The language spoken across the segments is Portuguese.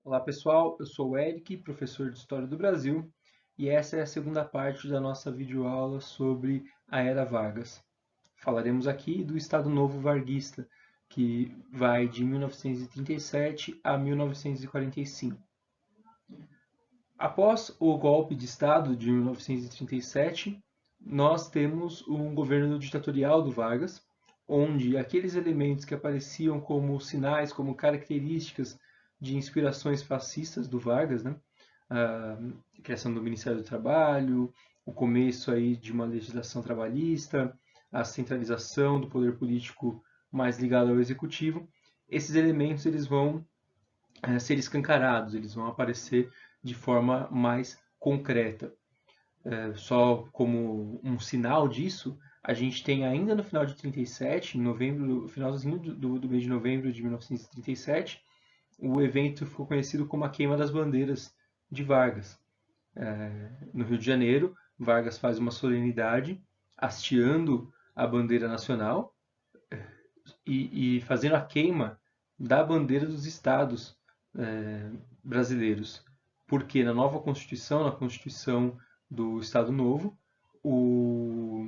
Olá pessoal, eu sou o Eric, professor de História do Brasil, e essa é a segunda parte da nossa videoaula sobre a Era Vargas. Falaremos aqui do Estado Novo Varguista, que vai de 1937 a 1945. Após o golpe de Estado de 1937, nós temos um governo ditatorial do Vargas, onde aqueles elementos que apareciam como sinais, como características de inspirações fascistas do Vargas, né? A criação do Ministério do Trabalho, o começo aí de uma legislação trabalhista, a centralização do poder político mais ligado ao executivo, esses elementos eles vão ser escancarados, eles vão aparecer de forma mais concreta. Só como um sinal disso, a gente tem ainda no final de 37, em novembro, finalzinho do mês de novembro de 1937, o evento ficou conhecido como a Queima das Bandeiras de Vargas. No Rio de Janeiro, Vargas faz uma solenidade hasteando a bandeira nacional e fazendo a queima da bandeira dos estados brasileiros. Porque na nova Constituição, na Constituição do Estado Novo, o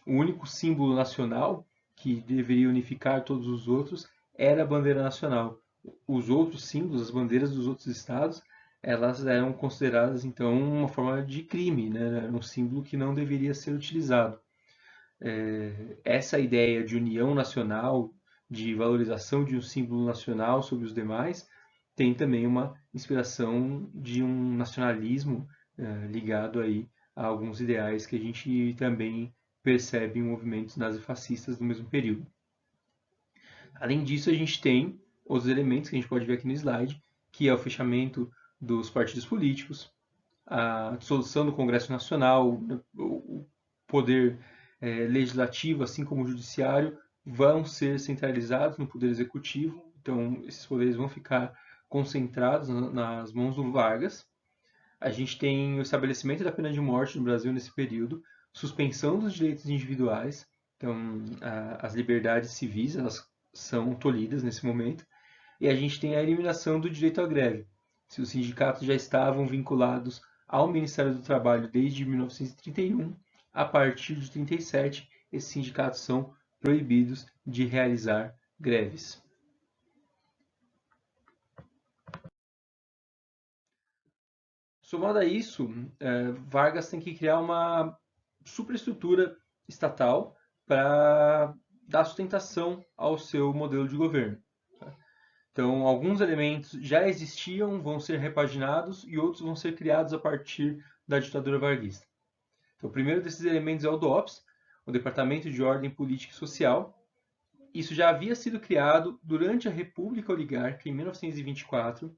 único símbolo nacional que deveria unificar todos os outros era a bandeira nacional. Os outros símbolos, as bandeiras dos outros estados, elas eram consideradas então uma forma de crime, né? Era um símbolo que não deveria ser utilizado. Essa ideia de união nacional, de valorização de um símbolo nacional sobre os demais, tem também uma inspiração de um nacionalismo ligado aí a alguns ideais que a gente também percebe em movimentos nazifascistas do mesmo período. Além disso, a gente tem outros elementos que a gente pode ver aqui no slide, que é o fechamento dos partidos políticos, a dissolução do Congresso Nacional, o poder legislativo, assim como o judiciário, vão ser centralizados no poder executivo. Então, esses poderes vão ficar concentrados nas mãos do Vargas. A gente tem o estabelecimento da pena de morte no Brasil nesse período, suspensão dos direitos individuais. Então, as liberdades civis elas são tolhidas nesse momento. E a gente tem a eliminação do direito à greve. Se os sindicatos já estavam vinculados ao Ministério do Trabalho desde 1931, a partir de 37, esses sindicatos são proibidos de realizar greves. Somado a isso, Vargas tem que criar uma superestrutura estatal para dar sustentação ao seu modelo de governo. Então, alguns elementos já existiam, vão ser repaginados e outros vão ser criados a partir da ditadura varguista. Então, o primeiro desses elementos é o DOPS, o Departamento de Ordem Política e Social. Isso já havia sido criado durante a República Oligárquica, em 1924.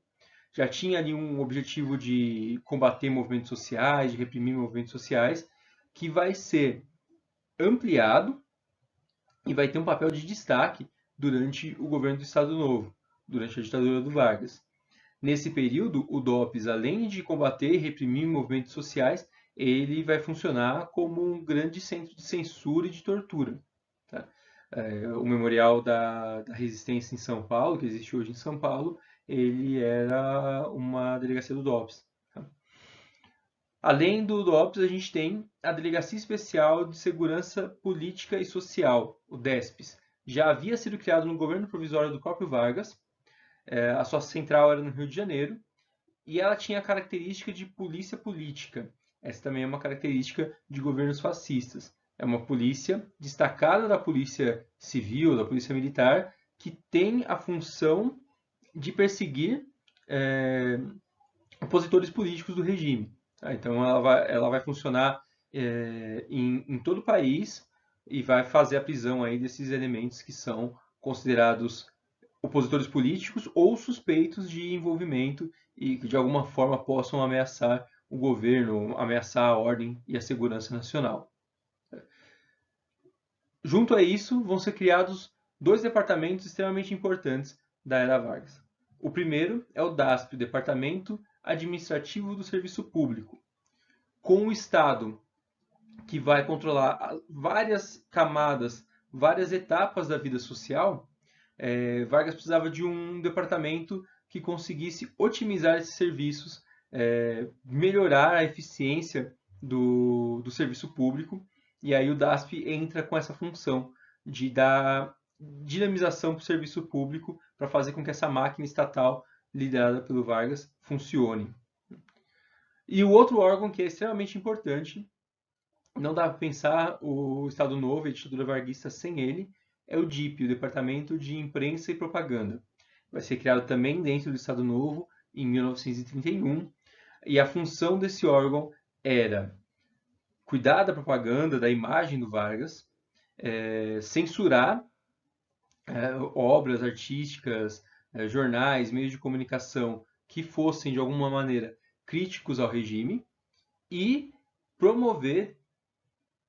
Já tinha ali um objetivo de combater movimentos sociais, de reprimir movimentos sociais, que vai ser ampliado e vai ter um papel de destaque durante o governo do Estado Novo, durante a ditadura do Vargas. Nesse período, o DOPS, além de combater e reprimir movimentos sociais, ele vai funcionar como um grande centro de censura e de tortura. Tá? O Memorial da Resistência em São Paulo, que existe hoje em São Paulo, ele era uma delegacia do DOPS. Tá? Além do DOPS, a gente tem a Delegacia Especial de Segurança Política e Social, o DESPES. Já havia sido criado no governo provisório do próprio Vargas. A sua central era no Rio de Janeiro e ela tinha a característica de polícia política. Essa também é uma característica de governos fascistas. É uma polícia destacada da polícia civil, da polícia militar, que tem a função de perseguir opositores políticos do regime. Tá? Então ela vai funcionar em todo o país e vai fazer a prisão aí desses elementos que são considerados opositores políticos ou suspeitos de envolvimento e que de alguma forma possam ameaçar o governo, ameaçar a ordem e a segurança nacional. Junto a isso, vão ser criados dois departamentos extremamente importantes da Era Vargas. O primeiro é o DASP, o Departamento Administrativo do Serviço Público, com o Estado que vai controlar várias camadas, várias etapas da vida social. Vargas precisava de um departamento que conseguisse otimizar esses serviços, melhorar a eficiência do serviço público, e aí o DASP entra com essa função de dar dinamização para o serviço público para fazer com que essa máquina estatal liderada pelo Vargas funcione. E o outro órgão que é extremamente importante, não dá para pensar o Estado Novo, a ditadura varguista, sem ele, é o DIP, o Departamento de Imprensa e Propaganda. Vai ser criado também dentro do Estado Novo, em 1931, e a função desse órgão era cuidar da propaganda, da imagem do Vargas, censurar obras artísticas, jornais, meios de comunicação que fossem, de alguma maneira, críticos ao regime e promover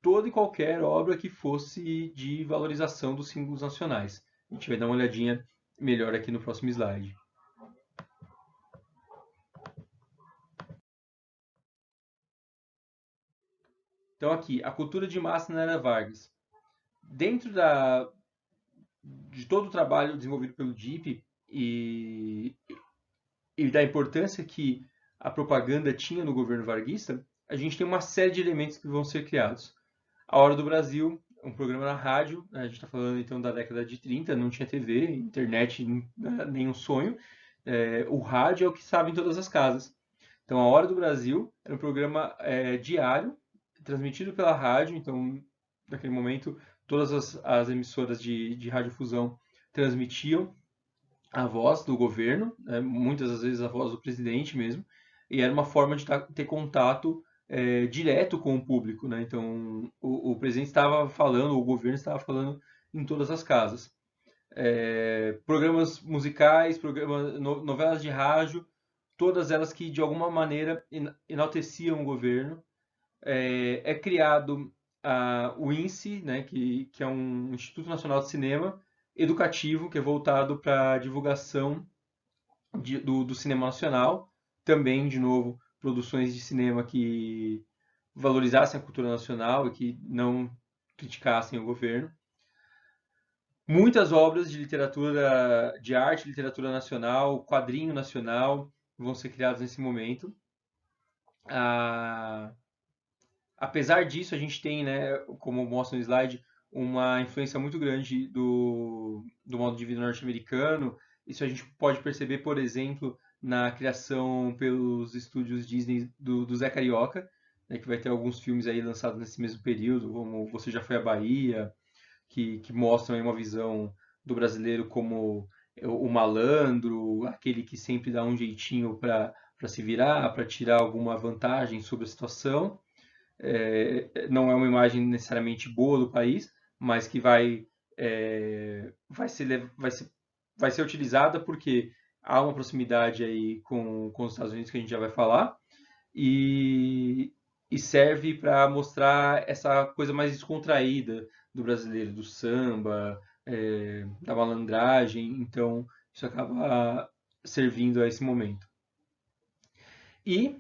toda e qualquer obra que fosse de valorização dos símbolos nacionais. A gente vai dar uma olhadinha melhor aqui no próximo slide. Então aqui, a cultura de massa na era Vargas. Dentro de todo o trabalho desenvolvido pelo DIP e da importância que a propaganda tinha no governo varguista, a gente tem uma série de elementos que vão ser criados. A Hora do Brasil, um programa na rádio, a gente está falando então da década de 30, não tinha TV, internet, nenhum sonho. O rádio é o que sabe em todas as casas. Então, a Hora do Brasil era um programa diário, transmitido pela rádio. Então, naquele momento, todas as emissoras de radiodifusão transmitiam a voz do governo, muitas das vezes a voz do presidente mesmo, e era uma forma de ter contato direto com o público, né? Então, o presidente estava falando, o governo estava falando em todas as casas. Programas musicais, novelas de rádio, todas elas que de alguma maneira enalteciam o governo. É criado o INSE, né, que é um Instituto Nacional de Cinema Educativo, que é voltado para a divulgação do cinema nacional. Também, de novo, produções de cinema que valorizassem a cultura nacional e que não criticassem o governo. Muitas obras de literatura, de arte, literatura nacional, quadrinho nacional vão ser criados nesse momento. Apesar disso, a gente tem, né, como mostra no slide, uma influência muito grande do modo de vida norte-americano. Isso a gente pode perceber, por exemplo, na criação pelos estúdios Disney do Zé Carioca, né, que vai ter alguns filmes aí lançados nesse mesmo período, como Você Já Foi à Bahia, que mostram aí uma visão do brasileiro como o malandro, aquele que sempre dá um jeitinho para se virar, para tirar alguma vantagem sobre a situação. Não é uma imagem necessariamente boa do país, mas que vai ser utilizada porque há uma proximidade aí com os Estados Unidos que a gente já vai falar e, e serve para mostrar essa coisa mais descontraída do brasileiro, do samba, da malandragem. Então isso acaba servindo a esse momento. E,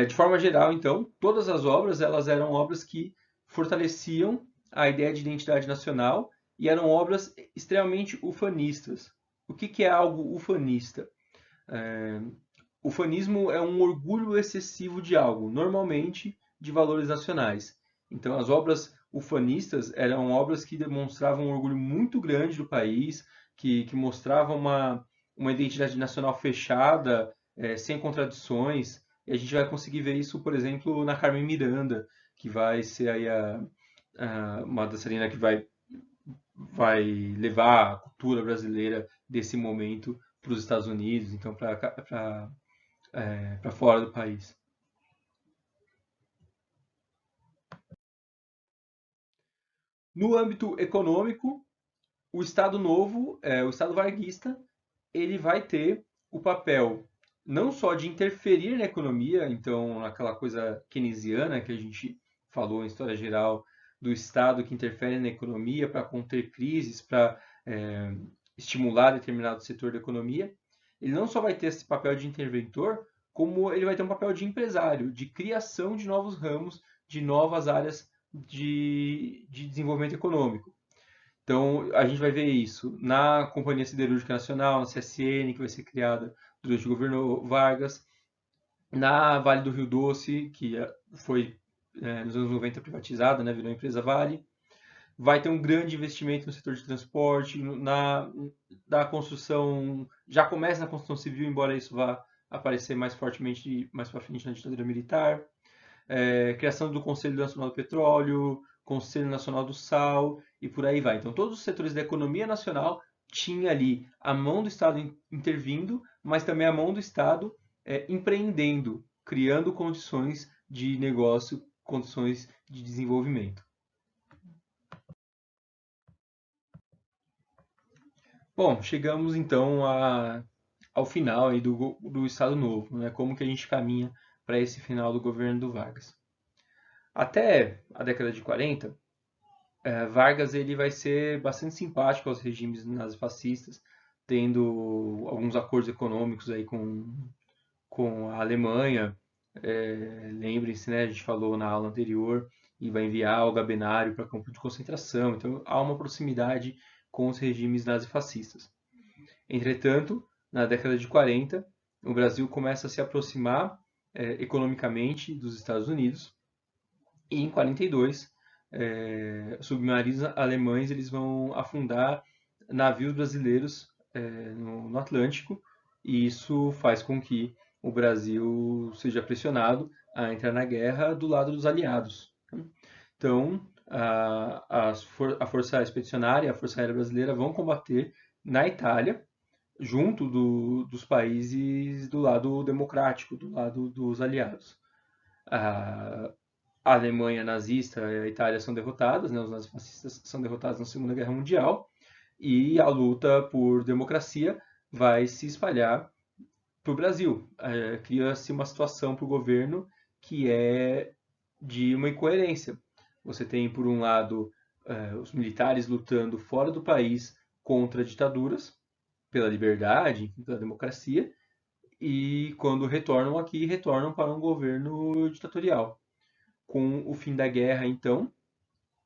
de forma geral, então, todas as obras elas eram obras que fortaleciam a ideia de identidade nacional e eram obras extremamente ufanistas. O que é algo ufanista? Ufanismo é um orgulho excessivo de algo, normalmente de valores nacionais. Então, as obras ufanistas eram obras que demonstravam um orgulho muito grande do país, que mostravam uma identidade nacional fechada, sem contradições. E a gente vai conseguir ver isso, por exemplo, na Carmen Miranda, que vai ser aí uma dançarina que vai levar a cultura brasileira desse momento para os Estados Unidos, então para fora do país. No âmbito econômico, o Estado Novo, o Estado varguista, ele vai ter o papel não só de interferir na economia, então aquela coisa keynesiana que a gente falou em história geral do Estado que interfere na economia para conter crises, para estimular determinado setor da economia, ele não só vai ter esse papel de interventor, como ele vai ter um papel de empresário, de criação de novos ramos, de novas áreas de desenvolvimento econômico. Então, a gente vai ver isso na Companhia Siderúrgica Nacional, na CSN, que vai ser criada durante o governo Vargas. Na Vale do Rio Doce, que foi nos anos 90 privatizada, né, virou a empresa Vale. Vai ter um grande investimento no setor de transporte, da construção, já começa na construção civil, embora isso vá aparecer mais fortemente mais para frente na ditadura militar. Criação do Conselho Nacional do Petróleo, Conselho Nacional do Sal e por aí vai. Então, todos os setores da economia nacional tinha ali a mão do Estado intervindo, mas também a mão do Estado empreendendo, criando condições de negócio, condições de desenvolvimento. Bom, chegamos então ao final aí do Estado Novo, né? Como que a gente caminha para esse final do governo do Vargas. Até a década de 40, Vargas ele vai ser bastante simpático aos regimes nazifascistas, tendo alguns acordos econômicos aí com a Alemanha. Lembrem-se, né, a gente falou na aula anterior, e vai enviar o Gabenário para campo de concentração. Então há uma proximidade com os regimes nazifascistas. Entretanto, na década de 40, o Brasil começa a se aproximar economicamente dos Estados Unidos, e em 42, submarinos alemães eles vão afundar navios brasileiros no Atlântico, e isso faz com que o Brasil seja pressionado a entrar na guerra do lado dos aliados. Então, a Força Expedicionária e a Força Aérea Brasileira vão combater na Itália, junto dos países do lado democrático, do lado dos aliados. A Alemanha nazista e a Itália são derrotadas, né? Os nazifascistas são derrotados na Segunda Guerra Mundial, e a luta por democracia vai se espalhar para o Brasil. Cria-se uma situação para o governo que é de uma incoerência. Você tem, por um lado, os militares lutando fora do país contra ditaduras, pela liberdade, pela democracia, e quando retornam aqui, retornam para um governo ditatorial. Com o fim da guerra, então,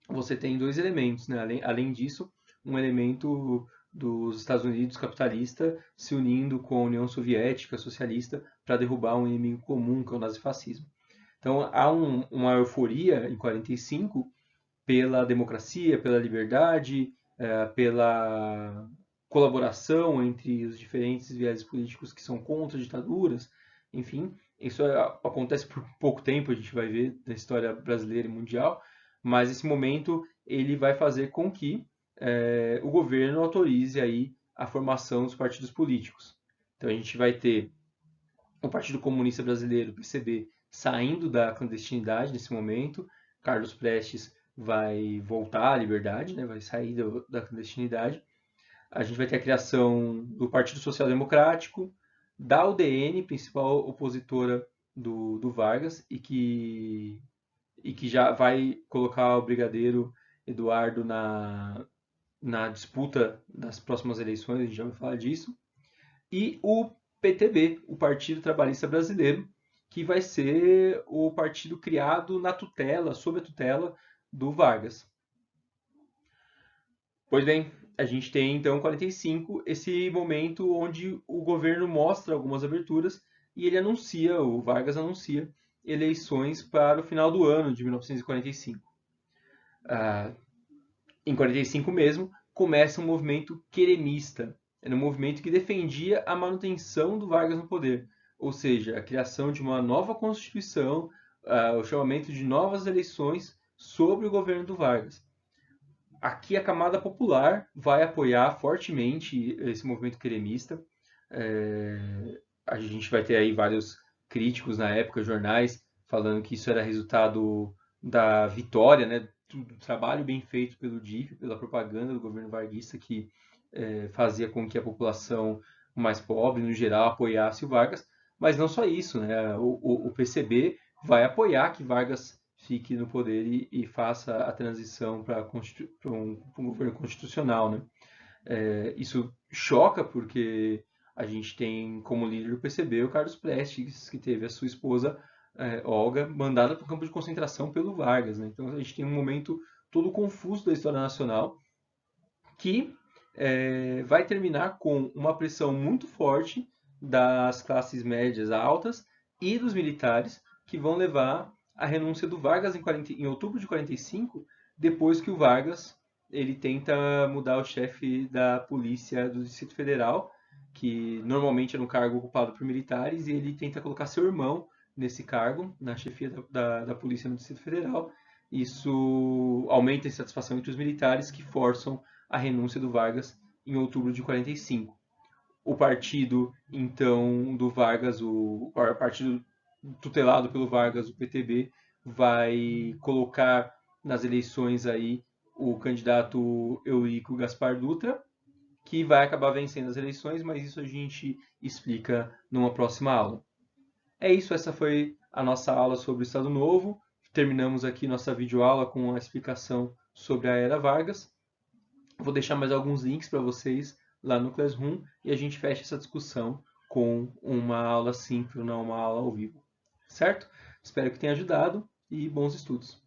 você tem dois elementos, né? Além disso, um elemento dos Estados Unidos capitalista se unindo com a União Soviética socialista para derrubar um inimigo comum, que é o nazifascismo. Então há uma euforia em 45 pela democracia, pela liberdade, pela colaboração entre os diferentes viés políticos que são contra ditaduras, enfim, isso acontece por pouco tempo, a gente vai ver na história brasileira e mundial, mas esse momento ele vai fazer com que o governo autorize aí a formação dos partidos políticos. Então a gente vai ter o Partido Comunista Brasileiro, o PCB, saindo da clandestinidade nesse momento. Carlos Prestes vai voltar à liberdade, né? Vai sair da clandestinidade. A gente vai ter a criação do Partido Social Democrático, da UDN, principal opositora do Vargas, e que já vai colocar o brigadeiro Eduardo na disputa das próximas eleições, a gente já vai falar disso. E o PTB, o Partido Trabalhista Brasileiro, que vai ser o partido criado na tutela, sob a tutela do Vargas. Pois bem, a gente tem então 45, esse momento onde o governo mostra algumas aberturas e ele anuncia, o Vargas anuncia, eleições para o final do ano de 1945. Em 45 mesmo, começa um movimento queremista. Era um movimento que defendia a manutenção do Vargas no poder, ou seja, a criação de uma nova Constituição, o chamamento de novas eleições sobre o governo do Vargas. Aqui a camada popular vai apoiar fortemente esse movimento queremista. A gente vai ter aí vários críticos na época, jornais, falando que isso era resultado da vitória, né, do trabalho bem feito pelo DIF, pela propaganda do governo varguista, que fazia com que a população mais pobre, no geral, apoiasse o Vargas. Mas não só isso, né? O PCB vai apoiar que Vargas fique no poder e faça a transição para um governo constitucional, né? Isso choca porque a gente tem como líder do PCB o Carlos Prestes, que teve a sua esposa Olga mandada para o campo de concentração pelo Vargas, né? Então a gente tem um momento todo confuso da história nacional que vai terminar com uma pressão muito forte das classes médias altas e dos militares, que vão levar à renúncia do Vargas em outubro de 45, depois que o Vargas ele tenta mudar o chefe da polícia do Distrito Federal, que normalmente era um cargo ocupado por militares, e ele tenta colocar seu irmão nesse cargo, na chefia da polícia no Distrito Federal. Isso aumenta a insatisfação entre os militares, que forçam a renúncia do Vargas em outubro de 45. O partido, então, do Vargas, o partido tutelado pelo Vargas, o PTB, vai colocar nas eleições aí o candidato Eurico Gaspar Dutra, que vai acabar vencendo as eleições, mas isso a gente explica numa próxima aula. É isso, essa foi a nossa aula sobre o Estado Novo. Terminamos aqui nossa videoaula com a explicação sobre a Era Vargas. Vou deixar mais alguns links para vocês lá no Classroom e a gente fecha essa discussão com uma aula síncrona, uma aula ao vivo. Certo? Espero que tenha ajudado e bons estudos.